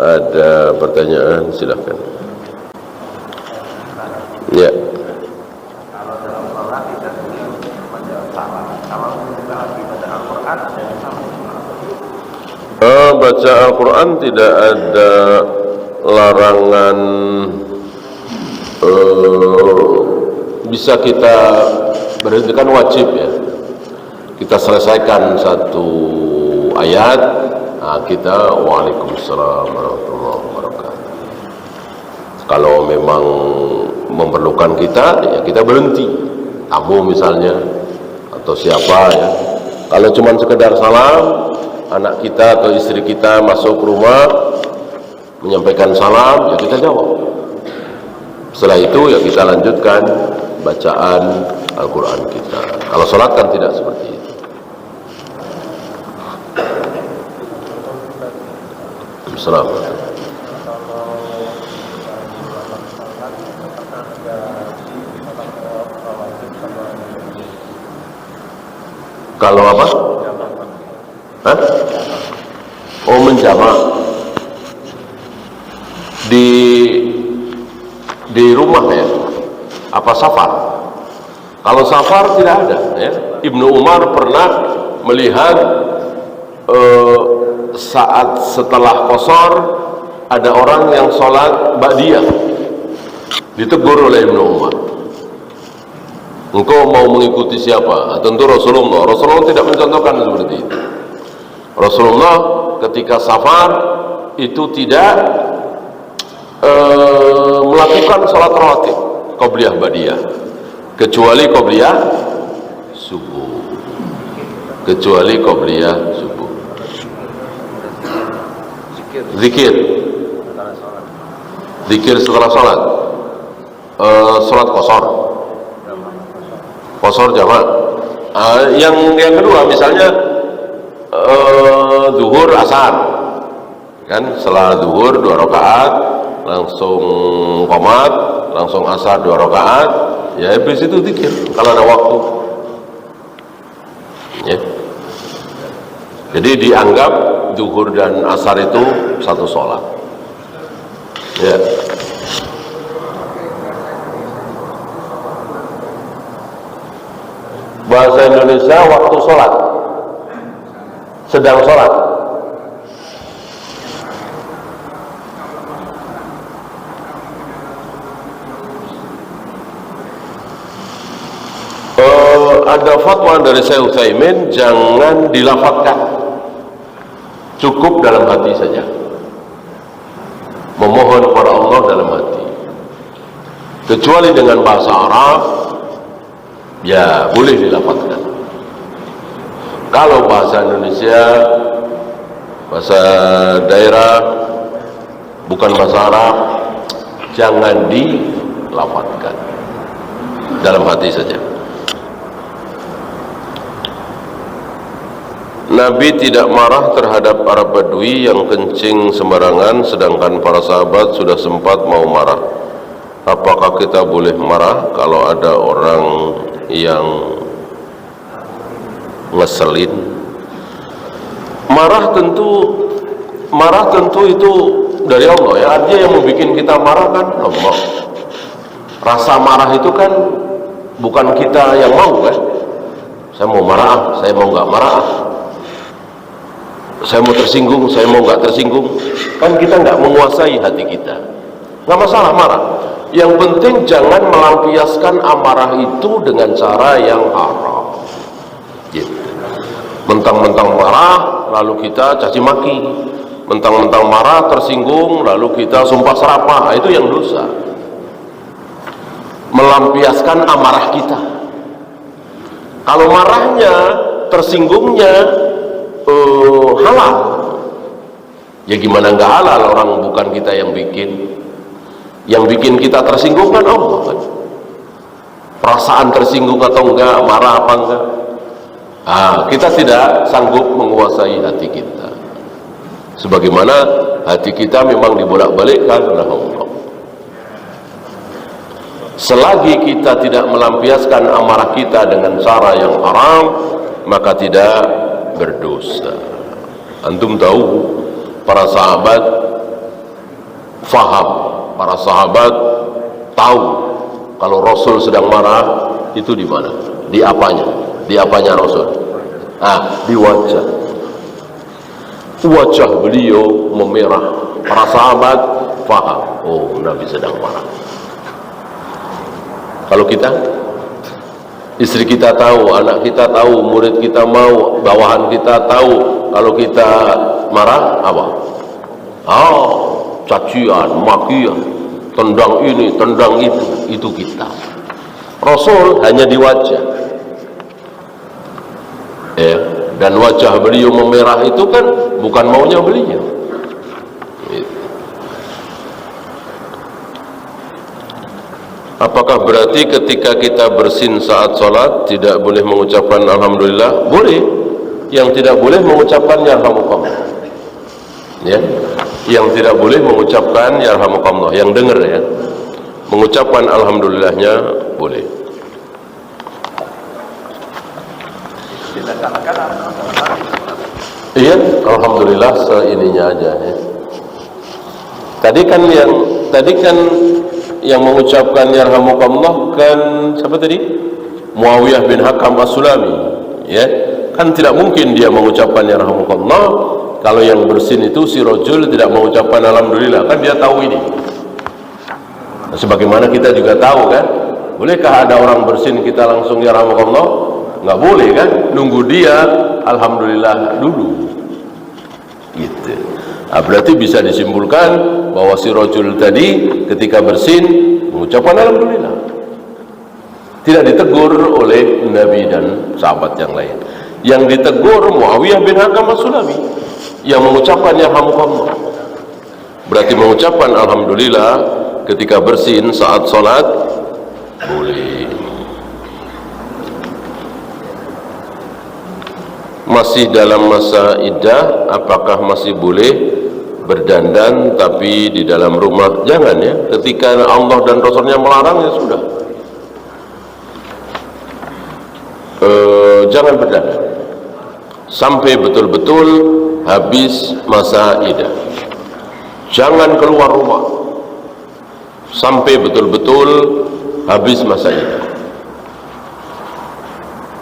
ada pertanyaan, silakan. Ya. Kalau dalam sholat tidak boleh menjawab salam. Kalau kita lagi baca Al-Quran, jangan salam. Baca Al-Quran tidak ada larangan, bisa kita berhentikan, wajib ya. Kita selesaikan satu ayat, kita waalaikumsalam warahmatullahi wabarakatuh. Kalau memang memerlukan kita, ya kita berhenti. Tamu misalnya, atau siapa ya. Kalau cuma sekedar salam, anak kita atau istri kita masuk rumah menyampaikan salam, ya kita jawab. Setelah itu ya kita lanjutkan bacaan Al-Quran kita. Kalau sholat kan tidak seperti itu. Assalamualaikum. Kalau apa? Hah? Oh, menjamak di rumah ya? Apa safar? Kalau safar tidak ada ya. Ibnu Umar pernah melihat saat setelah qashar ada orang yang sholat ba'diyah, ditegur oleh Ibnu Umar, engkau mau mengikuti siapa? Tentu Rasulullah. Rasulullah tidak mencontohkan seperti itu. Rasulullah ketika safar itu tidak melakukan sholat rawatib qobliyah ba'diyah, kecuali qobliyah subuh, kecuali qobliyah subuh. Zikir setelah sholat, sholat qashar jamak. Yang kedua misalnya zuhur asar kan, setelah zuhur 2 rakaat langsung qomat, langsung asar 2 rakaat, ya habis itu zikir kalau ada waktu ya. Jadi dianggap zuhur dan asar itu satu sholat ya. Bahasa Indonesia waktu sholat, sedang sholat. Ada fatwa dari Syekh Utsaimin, jangan dilafadzkan, cukup dalam hati saja, memohon kepada Allah dalam hati. Kecuali dengan bahasa Arab, ya boleh dilafadzkan. Kalau bahasa Indonesia, bahasa daerah, bukan bahasa Arab, jangan dilafadzkan, dalam hati saja. Nabi tidak marah terhadap Arab Badui yang kencing sembarangan, sedangkan para sahabat sudah sempat mau marah. Apakah kita boleh marah kalau ada orang yang ngeselin? Marah tentu itu dari Allah ya. Artinya yang membuat kita marah kan Allah. Rasa marah itu kan bukan kita yang mau kan. Saya mau marah, saya mau nggak marah, saya mau tersinggung, saya mau nggak tersinggung, kan kita nggak menguasai hati kita. Nggak masalah marah. Yang penting jangan melampiaskan amarah itu dengan cara yang haram. Gitu. Mentang-mentang marah, lalu kita caci maki. Mentang-mentang marah, tersinggung, lalu kita sumpah serapah. Itu yang dosa. Melampiaskan amarah kita. Kalau marahnya, tersinggungnya halal, ya gimana nggak halal, orang bukan kita yang bikin. Yang bikin kita tersinggung kan Allah kan. Perasaan tersinggung atau enggak, marah apa enggak, kita tidak sanggup menguasai hati kita. Sebagaimana hati kita memang dibolak-balikkan oleh Allah. Selagi kita tidak melampiaskan amarah kita dengan cara yang haram, maka tidak berdosa. Antum tahu para sahabat faham, para sahabat tahu kalau Rasul sedang marah itu di mana, di apanya, Rasul. Di wajah beliau memerah. Para sahabat faham, oh Nabi sedang marah. Kalau kita, istri kita tahu, anak kita tahu, murid kita mau, bawahan kita tahu kalau kita marah, apa? Cacian, makian, tendang ini, tendang itu kita. Rasul hanya di wajah. Dan wajah beliau memerah itu kan bukan maunya beliau. Apakah berarti ketika kita bersin saat sholat tidak boleh mengucapkan alhamdulillah? Boleh. Yang tidak boleh mengucapkan yarhamukallah. Ya, yang tidak boleh mengucapkan yarhamukallah. Yang dengar ya, mengucapkan alhamdulillahnya boleh. Iya, alhamdulillah seininya aja ya. Tadi kan yang mengucapkan yarhamukallah kan siapa tadi? Muawiyah bin Hakam As-Sulami, ya. Kan tidak mungkin dia mengucapkan yarhamukallah kalau yang bersin itu si rajul tidak mengucapkan alhamdulillah, kan dia tahu ini. Nah, sebagaimana kita juga tahu kan, bolehkah ada orang bersin kita langsung yarhamukallah? Nggak boleh kan, nunggu dia alhamdulillah dulu gitu. Berarti bisa disimpulkan bahwa si rajul tadi ketika bersin mengucapkan alhamdulillah, tidak ditegur oleh Nabi dan sahabat yang lain. Yang ditegur Muawiyah bin Hakam As-Sulami yang mengucapkan yarhamukallah. Berarti mengucapkan alhamdulillah ketika bersin saat sholat boleh. Masih dalam masa iddah, apakah masih boleh berdandan tapi di dalam rumah? Jangan ya, ketika Allah dan Rasulnya melarang ya sudah. Jangan berdandan sampai betul-betul habis masa iddah. Jangan keluar rumah sampai betul-betul habis masa iddah.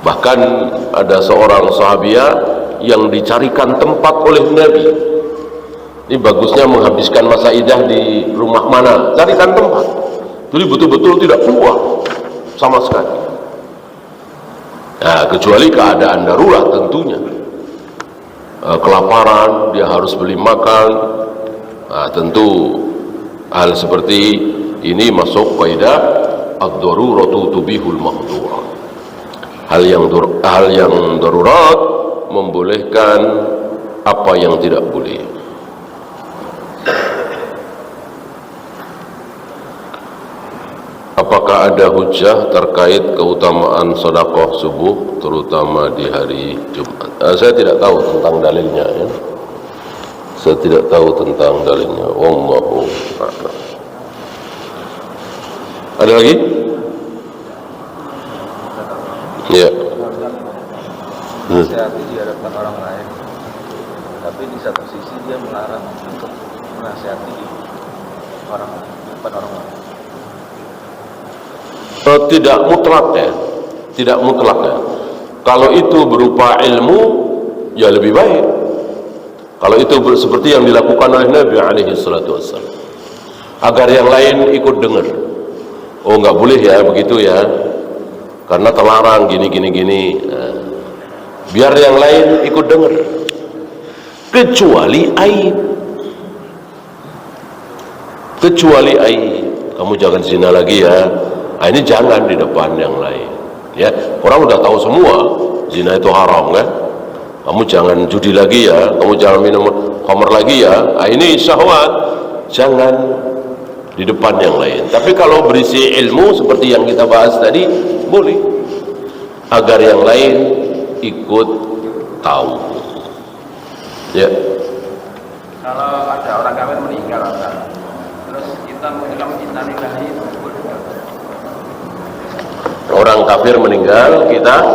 Bahkan ada seorang sahabiah yang dicarikan tempat oleh Nabi. Ini bagusnya menghabiskan masa iddah di rumah mana? Carikan tempat. Jadi betul-betul tidak keluar sama sekali. Nah, kecuali keadaan darurat tentunya. Kelaparan, dia harus beli makan. Nah, tentu hal seperti ini masuk kaidah ad-daruratu tubihul mahdurat. Hal yang darurat membolehkan apa yang tidak boleh. Apakah ada hujah terkait keutamaan sedekah subuh terutama di hari Jumat? Saya tidak tahu tentang dalilnya ya. Saya tidak tahu tentang dalilnya. Wallahu a'lam. Ada lagi? Ya. Nasihati di hadapan orang lain, tapi di satu sisi dia melarang untuk menasihati orang depan orang lain. Tidak mutlak ya, tidak mutlak ya. Kalau itu berupa ilmu, ya lebih baik. Kalau itu seperti yang dilakukan oleh Nabi alaihi salatu wassalam, agar yang lain ikut dengar. Oh nggak boleh ya begitu ya, karena terlarang gini. Nah, biar yang lain ikut dengar, kecuali aib. Kamu jangan zina lagi ya. Nah, ini jangan di depan yang lain. Ya, orang udah tahu semua zina itu haram kan. Kamu jangan judi lagi ya. Kamu jangan minum khamr lagi ya. Nah, ini syahwat. Jangan di depan yang lain. Tapi kalau berisi ilmu seperti yang kita bahas tadi, boleh. Agar yang lain ikut tahu. Ya. Kalau ada orang kafir meninggal, terus kita mengucapkan innalillahi, boleh nggak? Orang kafir meninggal, kita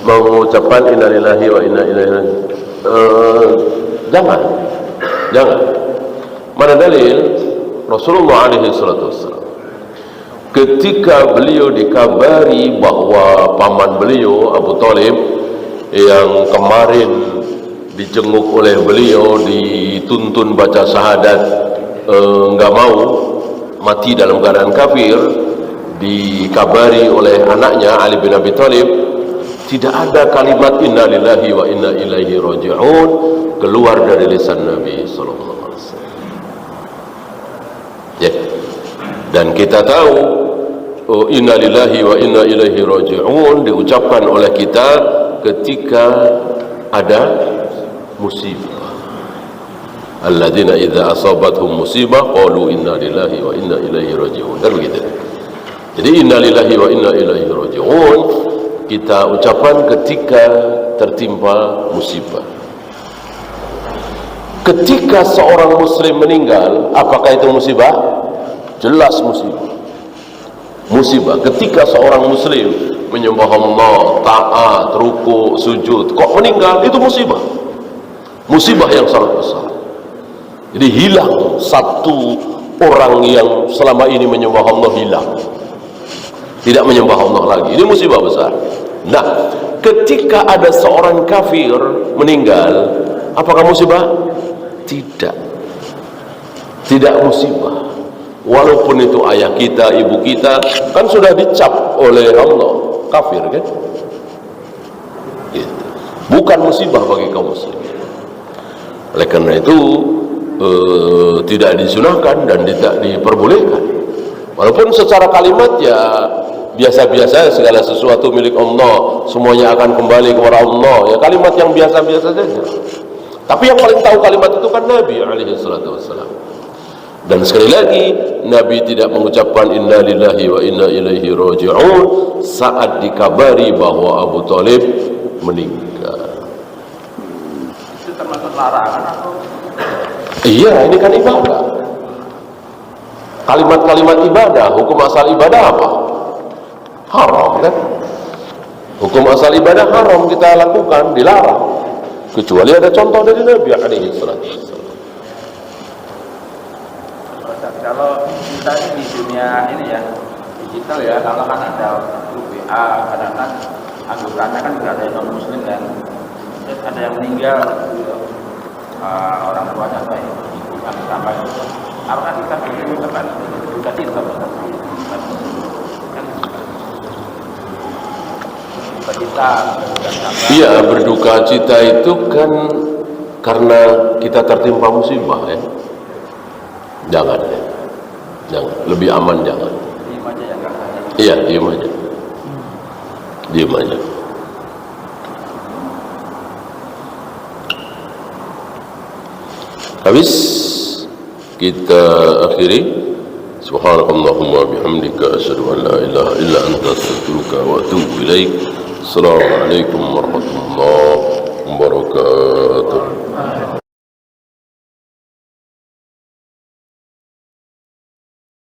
mengucapkan innalillahi wa inna ilaihi raji'un. Jangan. Mana dalil? Rasulullah alaihi salatu wassalam ketika beliau dikabari bahwa paman beliau Abu Thalib yang kemarin dijenguk oleh beliau, dituntun baca syahadat, enggak mau, mati dalam keadaan kafir, dikabari oleh anaknya Ali bin Abi Thalib, tidak ada kalimat inna lillahi wa inna ilaihi raji'un keluar dari lisan Nabi sallallahu alaihi wasallam. Ya. Dan kita tahu inna lillahi wa inna ilaihi raji'un diucapkan oleh kita ketika ada musibah. Alladzina idza asabathum musibah qalu inna lillahi wa inna ilaihi raji'un. Kan begitu. Jadi inna lillahi wa inna ilaihi raji'un kita ucapkan ketika tertimpa musibah. Ketika seorang muslim meninggal, apakah itu musibah? Jelas musibah. Musibah ketika seorang muslim menyembah Allah, taat, ruku, sujud, kok meninggal, itu musibah. Musibah yang sangat besar. Jadi hilang satu orang yang selama ini menyembah Allah, hilang. Tidak menyembah Allah lagi. Ini musibah besar. Nah, ketika ada seorang kafir meninggal, apakah musibah? Tidak. Tidak musibah. Walaupun itu ayah kita, ibu kita, kan sudah dicap oleh Allah kafir, kan? Gitu. Bukan musibah bagi kaum muslim. Oleh karena itu tidak disunahkan dan tidak diperbolehkan. Walaupun secara kalimat ya biasa-biasa, segala sesuatu milik Allah, semuanya akan kembali kepada Allah. Ya kalimat yang biasa-biasa saja. Tapi yang paling tahu kalimat itu kan Nabi alaihi salatu wassalam. Dan sekali lagi, Nabi tidak mengucapkan inna lillahi wa inna ilaihi raji'un saat dikabari bahwa Abu Thalib meninggal. Itu termasuk larangan atau? Iya, ini kan ibadah. Kalimat-kalimat ibadah, hukum asal ibadah apa? Haram, kan? Hukum asal ibadah haram kita lakukan, dilarang. Kecuali ada contoh dari Nabi alaihi salatu wassalam. Kalau kita di dunia ini ya digital ya, kalau kan ada grup WA, kadang kan anggotanya kan juga ada yang non muslim kan, terus ada yang meninggal, orang tuanya apa ya, ibu kami apa itu, apakah kita boleh mengucapkan duka cita kan? Duka cita. Iya, berduka cita itu kan karena kita tertimpa musibah, ya. Jangan, ya. Jangan, lebih aman jangan. Diam aja ya kan? Iya, diam aja. Diam aja. Habis kita akhiri. Subhanakallahumma bihamdika asyhadu an la ilaha illa anta astaghfiruka wa atubu ilaik. Assalamualaikum warahmatullahi wabarakatuh.